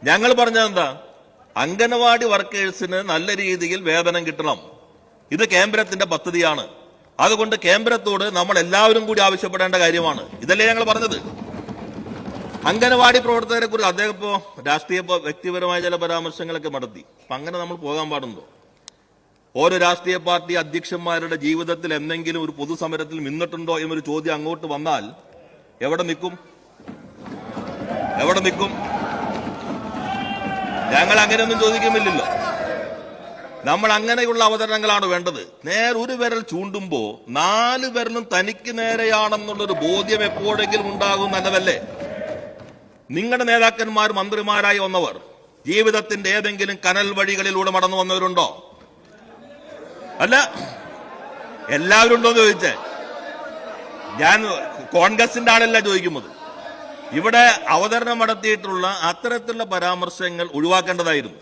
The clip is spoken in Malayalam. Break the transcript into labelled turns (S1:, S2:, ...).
S1: ഞങ്ങൾ പറഞ്ഞതെന്താ, അംഗനവാടി വർക്കേഴ്സിന് നല്ല രീതിയിൽ വേതനം കിട്ടണം. ഇത് കേന്ദ്രത്തിന്റെ പദ്ധതിയാണ്. അതുകൊണ്ട് കേന്ദ്രത്തോട് നമ്മൾ എല്ലാവരും കൂടി ആവശ്യപ്പെടേണ്ട കാര്യമാണ്. ഇതല്ലേ ഞങ്ങൾ പറഞ്ഞത്. അംഗനവാടി പ്രവർത്തകരെ കുറിച്ച് അദ്ദേഹം ഇപ്പോ രാഷ്ട്രീയ വ്യക്തിപരമായ ചില പരാമർശങ്ങളൊക്കെ നടത്തി. അപ്പൊ അങ്ങനെ നമ്മൾ പോകാൻ പാടുണ്ടോ? ഓരോ രാഷ്ട്രീയ പാർട്ടി അധ്യക്ഷന്മാരുടെ ജീവിതത്തിൽ എന്തെങ്കിലും ഒരു പൊതുസമരത്തിൽ നിന്നിട്ടുണ്ടോ എന്നൊരു ചോദ്യം അങ്ങോട്ട് വന്നാൽ എവിടെ നിൽക്കും? ഞങ്ങൾ അങ്ങനെയൊന്നും ചോദിക്കുന്നില്ലല്ലോ. നമ്മൾ അങ്ങനെയുള്ള അവതരണങ്ങളാണ് വേണ്ടത്. ഒരു വിരൽ ചൂണ്ടുമ്പോ 4 വിരലും തനിക്ക് നേരെയാണെന്നുള്ളൊരു ബോധ്യം എപ്പോഴെങ്കിലും ഉണ്ടാകും. നല്ലതല്ലേ? നിങ്ങളുടെ നേതാക്കന്മാർ മന്ത്രിമാരായി വന്നവർ ജീവിതത്തിന്റെ ഏതെങ്കിലും കനൽ വഴികളിലൂടെ മടന്നു വന്നവരുണ്ടോ? അല്ല, എല്ലാവരും ഉണ്ടോന്ന് ചോദിച്ചേ. ഞാൻ കോൺഗ്രസിന്റെ ആളല്ല ചോദിക്കുന്നത്. ഇവിടെ അവതരണം നടത്തിയിട്ടുള്ള അത്തരത്തിലുള്ള പരാമർശങ്ങൾ ഒഴിവാക്കേണ്ടതായിരുന്നു.